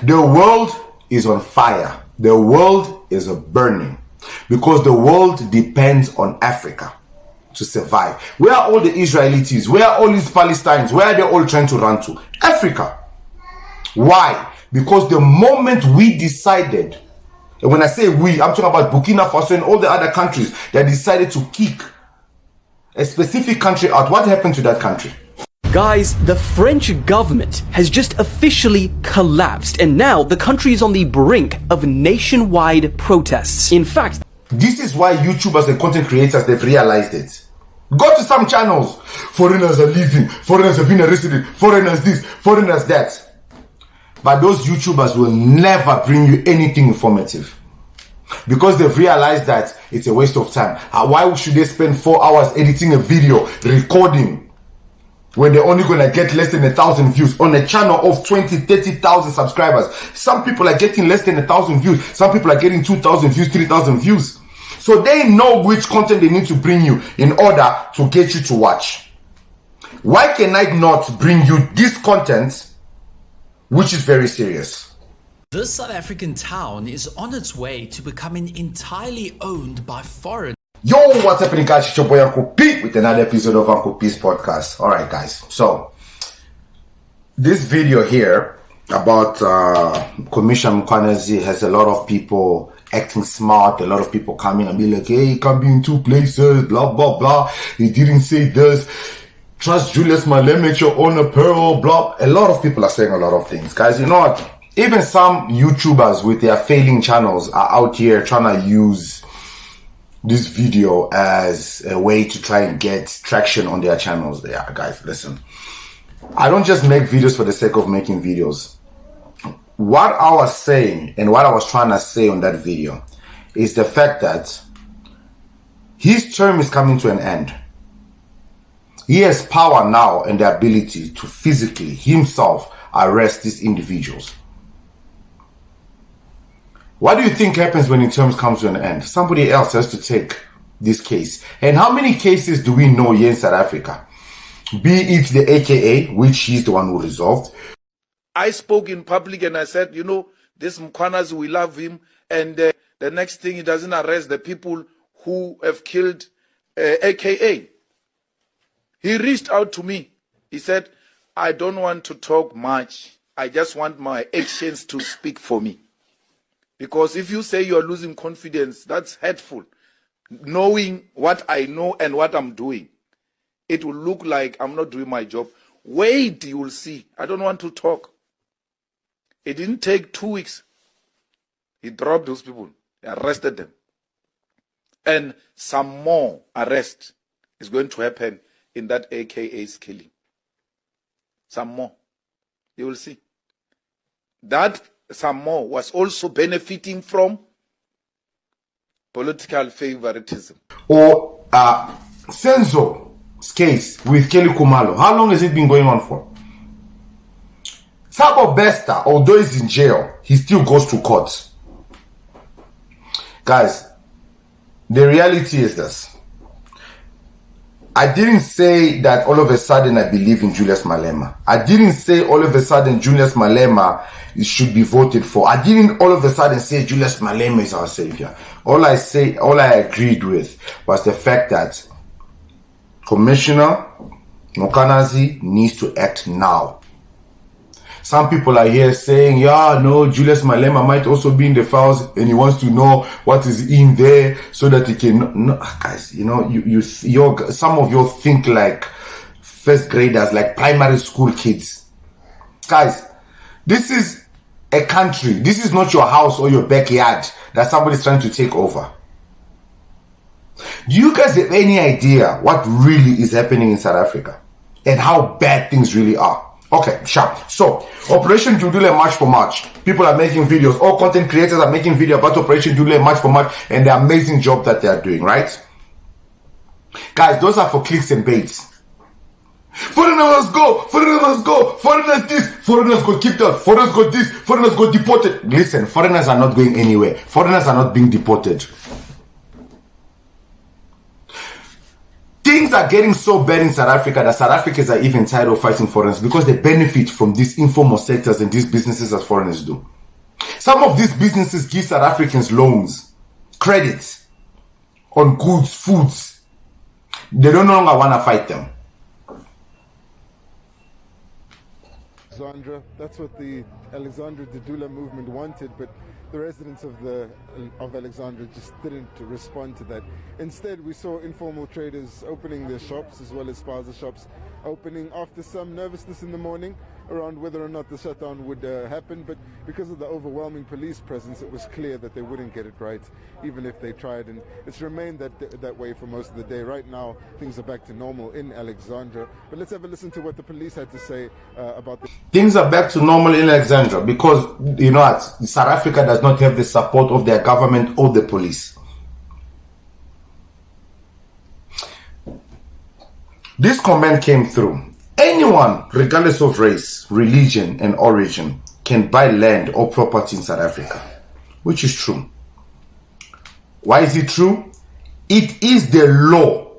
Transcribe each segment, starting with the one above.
The world is on fire. The world is burning because the world depends on Africa to survive. Where are all the Israelis? Where are all these Palestinians? Where are they all trying to run to? Africa. Why? Because the moment we decided, and when I say we, I'm talking about Burkina Faso and all the other countries that decided to kick a specific country out, what happened to that country? Guys, the French government has just officially collapsed, and now the country is on the brink of nationwide protests. In fact, this is why YouTubers and content creators, they've realized it. Go to some channels. Foreigners are leaving. Foreigners have been arrested. Foreigners this, foreigners that. But those YouTubers will never bring you anything informative. Because they've realized that it's a waste of time. Why should they spend 4 hours editing a video, recording, when they're only going to get less than 1,000 views on a channel of 20, 30,000 subscribers? Some people are getting less than 1,000 views. Some people are getting 2,000 views, 3,000 views. So they know which content they need to bring you in order to get you to watch. Why can I not bring you this content, which is very serious? This South African town is on its way to becoming entirely owned by foreign. Yo, what's happening, guys? It's your boy Uncle P with another episode of Uncle P's podcast. Alright, guys. So, this video here about Commissioner Mkwanazi has a lot of people acting smart, a lot of people coming and be like, hey, he can't be in two places, blah, blah, blah. He didn't say this. Trust Julius Malema at your own apparel, blah. A lot of people are saying a lot of things. Guys, you know what? Even some YouTubers with their failing channels are out here trying to use this video as a way to try and get traction on their channels. Yeah, guys, listen. I don't just make videos for the sake of making videos. What I was saying and what I was trying to say on that video is the fact that his term is coming to an end. He has power now and the ability to physically himself arrest these individuals. What do you think happens when his term comes to an end? Somebody else has to take this case. And how many cases do we know here in South Africa? Be it the AKA, which he's the one who resolved. I spoke in public and I said, you know, this Mkwanazi, we love him. And the next thing, he doesn't arrest the people who have killed AKA. He reached out to me. He said, I don't want to talk much. I just want my actions to speak for me. Because if you say you're losing confidence, that's hurtful. Knowing what I know and what I'm doing, it will look like I'm not doing my job. Wait, you will see. I don't want to talk. It didn't take 2 weeks. He dropped those people. He arrested them. And some more arrest is going to happen in that AKA's killing. Some more. You will see. That some more was also benefiting from political favoritism. Or Senzo's case with Kelly Kumalo. How long has it been going on for? Sabo Besta, although he's in jail, he still goes to court. Guys, the reality is this. I didn't say that all of a sudden I believe in Julius Malema. I didn't say all of a sudden Julius Malema should be voted for. I didn't all of a sudden say Julius Malema is our savior. All I agreed with was the fact that Commissioner Mkwanazi needs to act now. Some people are here saying, yeah, no, Julius Malema might also be in the files and he wants to know what is in there so that he can... No, guys, you know, some of you think like first graders, like primary school kids. Guys, this is a country. This is not your house or your backyard that somebody's trying to take over. Do you guys have any idea what really is happening in South Africa and how bad things really are? Okay, sure. So, Operation Judule March for March. People are making videos. All content creators are making videos about Operation Judule March for March and the amazing job that they are doing, right? Guys, those are for clicks and baits. Foreigners must go! Foreigners must go! Foreigners this! Foreigners got kicked out! Foreigners got this! Foreigners got deported! Listen, foreigners are not going anywhere. Foreigners are not being deported. Things are getting so bad in South Africa that South Africans are even tired of fighting foreigners because they benefit from these informal sectors and these businesses as foreigners do. Some of these businesses give South Africans loans, credits on goods, foods. They no longer want to fight them. Alexandra, that's what the Alexandra Dudula movement wanted, but the residents of Alexandra just didn't respond to that. Instead, we saw informal traders opening their shops as well as spaza shops opening after some nervousness in the morning around whether or not the shutdown would happen, but because of the overwhelming police presence, it was clear that they wouldn't get it right, even if they tried, and it's remained that way for most of the day. Right now, things are back to normal in Alexandra, but let's have a listen to what the police had to say about this. Things are back to normal in Alexandra because, you know what, South Africa does not have the support of their government or the police. This comment came through. Anyone, regardless of race, religion, and origin, can buy land or property in South Africa, which is true. Why is it true? It is the law.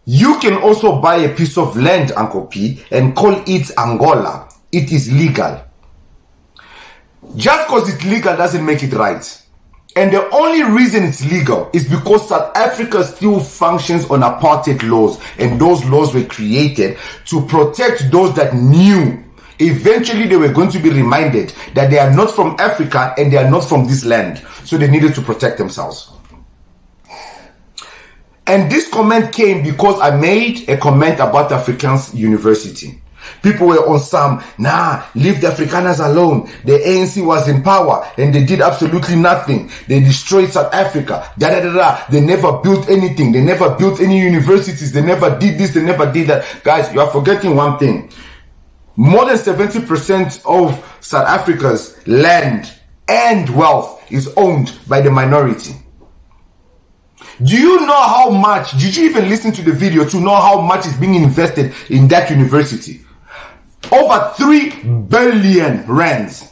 You can also buy a piece of land, Uncle P, and call it Angola. It is legal. Just because it's legal doesn't make it right. And the only reason it's legal is because South Africa still functions on apartheid laws, and those laws were created to protect those that knew eventually they were going to be reminded that they are not from Africa and they are not from this land, so they needed to protect themselves. And this comment came because I made a comment about Afrikaans University. People were on some, leave the Afrikaners alone. The ANC was in power and they did absolutely nothing. They destroyed South Africa. They never built anything. They never built any universities. They never did this. They never did that. Guys, you are forgetting one thing. More than 70% of South Africa's land and wealth is owned by the minority. Do you know how much, did you even listen to the video to know how much is being invested in that university? Over 3 billion rands.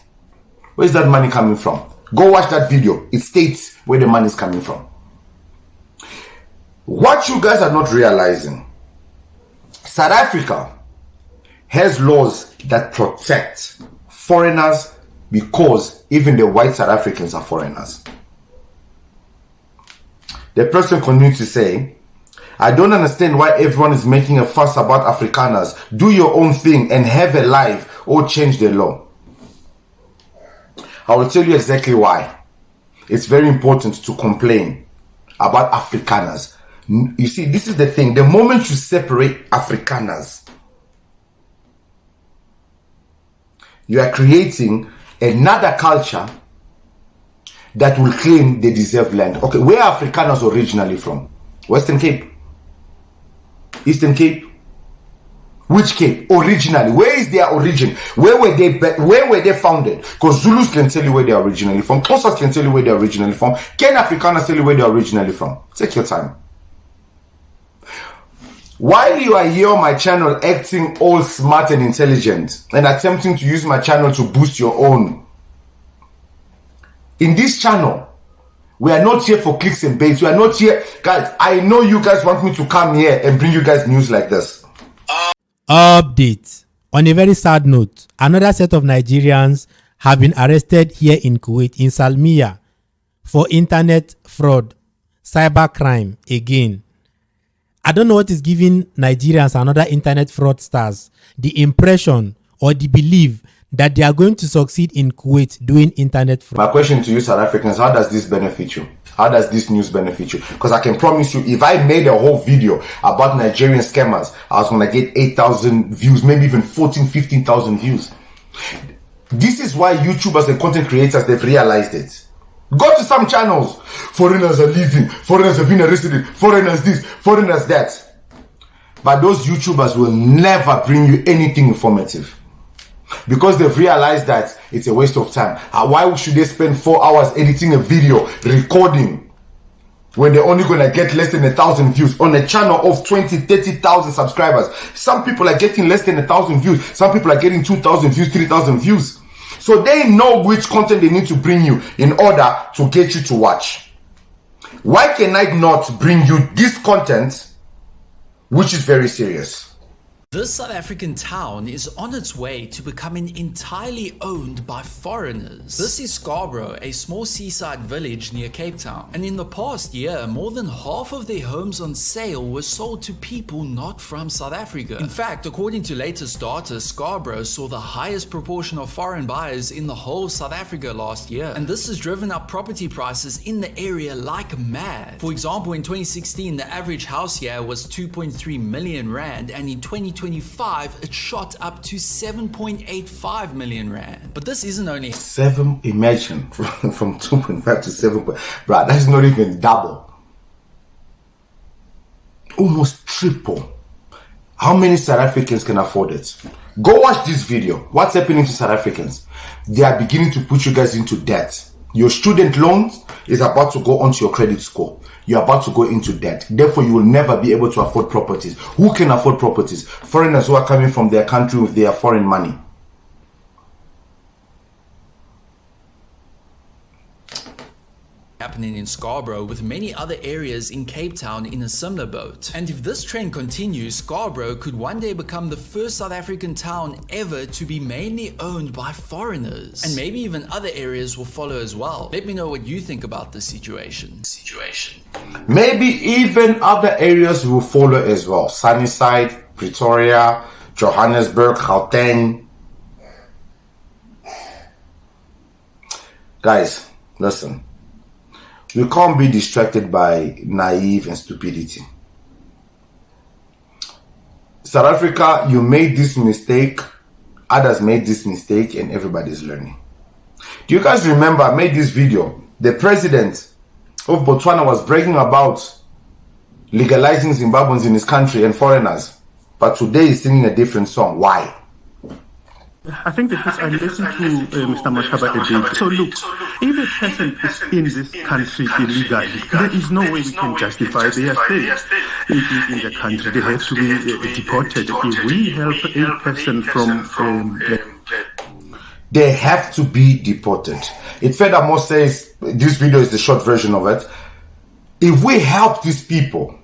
Where's that money coming from? Go watch that video. It states where the money is coming from. What you guys are not realizing, South Africa has laws that protect foreigners because even the white South Africans are foreigners. The person continued to say, I don't understand why everyone is making a fuss about Afrikaners. Do your own thing and have a life or change the law. I will tell you exactly why. It's very important to complain about Afrikaners. You see, this is the thing. The moment you separate Afrikaners, you are creating another culture that will claim they deserve land. Okay, where are Afrikaners originally from? Western Cape? Eastern Cape? Which Cape? Originally, where is their origin? Where were they founded? Because Zulus can tell you where they are originally from. Xhosas can tell you where they are originally from. Can Afrikaners tell you where they are originally from? Take your time. While you are here on my channel acting all smart and intelligent and attempting to use my channel to boost your own, in this channel, we are not here for clicks and baits. We are not here. Guys, I know you guys want me to come here and bring you guys news like this. Update. On a very sad note, another set of Nigerians have been arrested here in Kuwait, in Salmiya, for internet fraud, cybercrime again. I don't know what is giving Nigerians and other internet fraudsters the impression or the belief that they are going to succeed in Kuwait doing internet fraud. My question to you, South Africans, how does this benefit you? How does this news benefit you? Because I can promise you, if I made a whole video about Nigerian scammers, I was going to get 8,000 views, maybe even 14, 15,000 views. This is why YouTubers and content creators, they've realized it. Go to some channels. Foreigners are leaving. Foreigners have been arrested. Foreigners this. Foreigners that. But those YouTubers will never bring you anything informative. Because they've realized that it's a waste of time. Why should they spend 4 hours editing a video, recording, when they're only going to get less than 1,000 views on a channel of 20, 30,000 subscribers? Some people are getting less than 1,000 views. Some people are getting 2,000 views, 3,000 views. So they know which content they need to bring you in order to get you to watch. Why can I not bring you this content which is very serious. This South African town is on its way to becoming entirely owned by foreigners. This is Scarborough, a small seaside village near Cape Town. And in the past year, more than half of their homes on sale were sold to people not from South Africa. In fact, according to latest data, Scarborough saw the highest proportion of foreign buyers in the whole of South Africa last year. And this has driven up property prices in the area like mad. For example, in 2016, the average house here was 2.3 million rand, and in 2025, it shot up to 7.85 million rand. But this isn't only Imagine from 2.5 to 7. Bruh, that's not even double. Almost triple. How many South Africans can afford it? Go watch this video. What's happening to South Africans? They are beginning to put you guys into debt. Your student loans is about to go onto your credit score. You're about to go into debt. Therefore, you will never be able to afford properties. Who can afford properties? Foreigners who are coming from their country with their foreign money. happening in Scarborough, with many other areas in Cape Town in a similar boat. And if this trend continues, Scarborough could one day become the first South African town ever to be mainly owned by foreigners. And maybe even other areas will follow as well. Let me know what you think about this situation. Maybe even other areas will follow as well. Sunnyside, Pretoria, Johannesburg, Gauteng. Guys, listen. We can't be distracted by naive and stupidity. South Africa, you made this mistake, others made this mistake, and everybody's learning. Do you guys remember I made this video? The president of Botswana was bragging about legalizing Zimbabweans in his country and foreigners. But today he's singing a different song. Why? I think that I listened to Mr. Mashaba a bit. So look, if a person is in this country illegally, there is no way we can justify their stay in the country. They have to be deported. If we help a person from they have to be deported. It furthermore says, this video is the short version of it. If we help these people,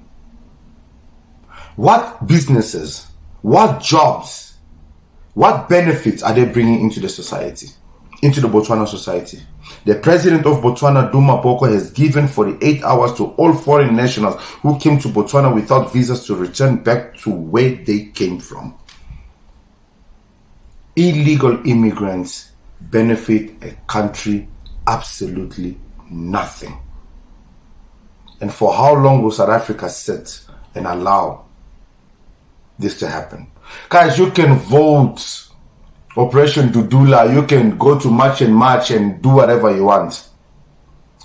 what businesses, what jobs, what benefits are they bringing into the society, into the Botswana society? The president of Botswana, Duma Boko, has given 48 hours to all foreign nationals who came to Botswana without visas to return back to where they came from. Illegal immigrants benefit a country absolutely nothing. And for how long will South Africa sit and allow this to happen? Guys, you can vote Operation Dudula, you can go to March and do whatever you want.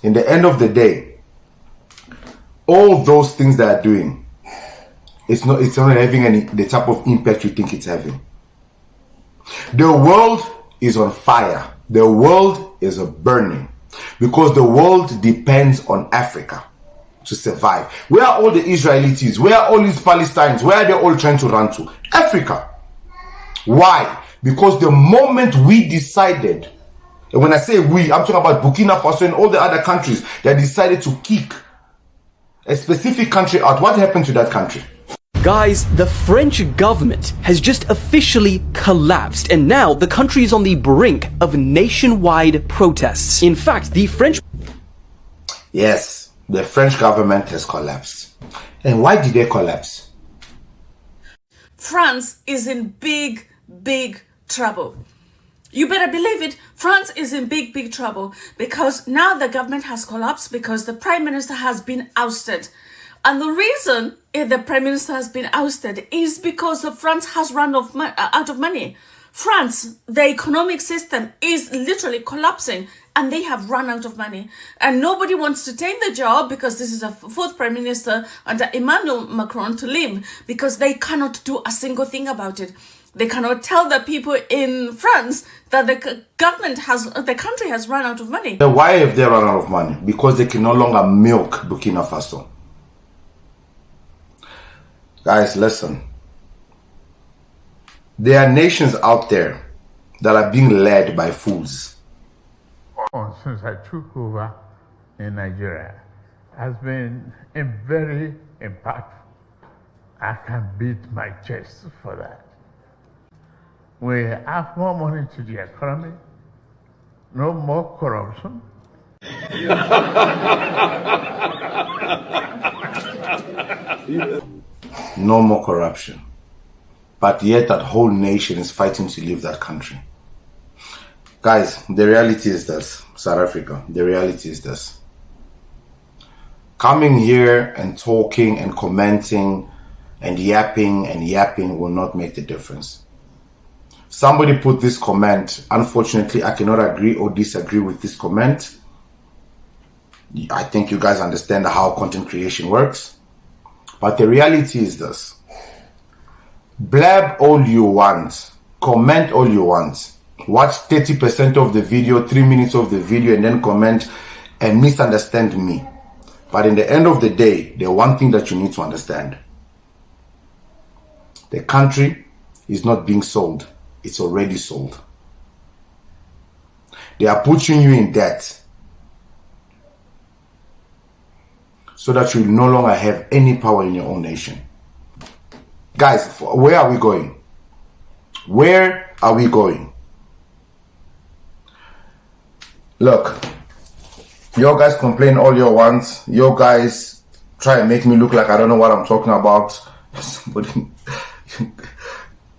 In the end of the day, all those things they are doing, it's not having the type of impact you think it's having. The world is on fire. The world is burning because the world depends on Africa to survive. Where are all the Israelis? Where are all these Palestinians? Where are they all trying to run to? Africa. Why? Because the moment we decided, and when I say we, I'm talking about Burkina Faso and all the other countries that decided to kick a specific country out, what happened to that country? Guys, the French government has just officially collapsed, and now the country is on the brink of nationwide protests. In fact, the French... Yes, the French government has collapsed. And why did they collapse? France is in big trouble. You better believe it. France is in big trouble because now the government has collapsed because the prime minister has been ousted. And the reason the prime minister has been ousted is because France has run out of money. France, the economic system is literally collapsing and they have run out of money. And nobody wants to take the job because this is a fourth prime minister under Emmanuel Macron to leave because they cannot do a single thing about it. They cannot tell the people in France that the country has run out of money. Why have they run out of money? Because they can no longer milk Burkina Faso. Guys, listen. There are nations out there that are being led by fools. Since I took over in Nigeria has been very impactful. I can beat my chest for that. We have more money to the economy, no more corruption. No more corruption. But yet that whole nation is fighting to leave that country. Guys, the reality is this, South Africa, the reality is this. Coming here and talking and commenting and yapping will not make the difference. Somebody put this comment. Unfortunately, I cannot agree or disagree with this comment. I think you guys understand how content creation works. But the reality is this. Blab all you want. Comment all you want. Watch 30% of the video, 3 minutes of the video, and then comment and misunderstand me. But in the end of the day, the one thing that you need to understand. The country is not being sold. It's already sold. They are putting you in debt so that you no longer have any power in your own nation. Guys, where are we going? Where are we going? Look, you guys complain all you want. You guys try and make me look like I don't know what I'm talking about.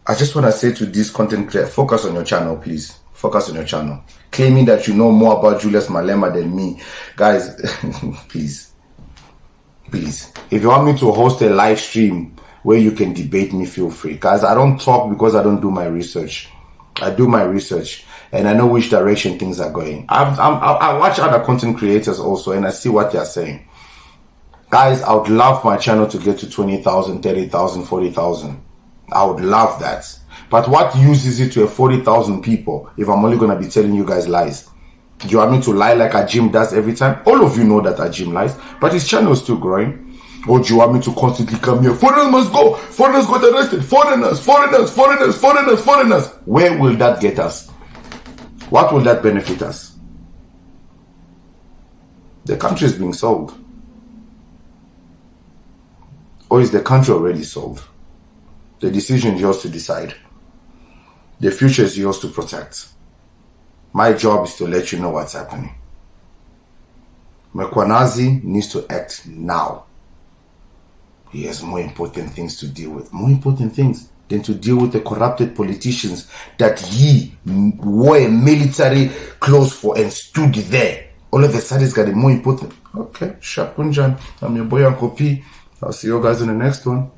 I just want to say to this content creator, focus on your channel, please. Focus on your channel. Claiming that you know more about Julius Malema than me. Guys, please. Please. If you want me to host a live stream where you can debate me, feel free. Guys, I don't talk because I don't do my research. I do my research and I know which direction things are going. I watch other content creators also and I see what they're saying. Guys, I would love my channel to get to 20,000, 30,000, 40,000. I would love that. But what use is it to have 40,000 people if I'm only going to be telling you guys lies? Do you want me to lie like Ajim does every time? All of you know that Ajim lies, but his channel is still growing. Or do you want me to constantly come here? Foreigners must go. Foreigners got arrested. Foreigners. Where will that get us? What will that benefit us? The country is being sold. Or is the country already sold? The decision is yours to decide. The future is yours to protect. My job is to let you know what's happening. Mekwanazi needs to act now. He has more important things to deal with. More important things than to deal with the corrupted politicians that he wore a military clothes for and stood there. All of a sudden, it's got a more important. Okay, Shapunjan. I'm your boy Uncle P. I'll see you guys in the next one.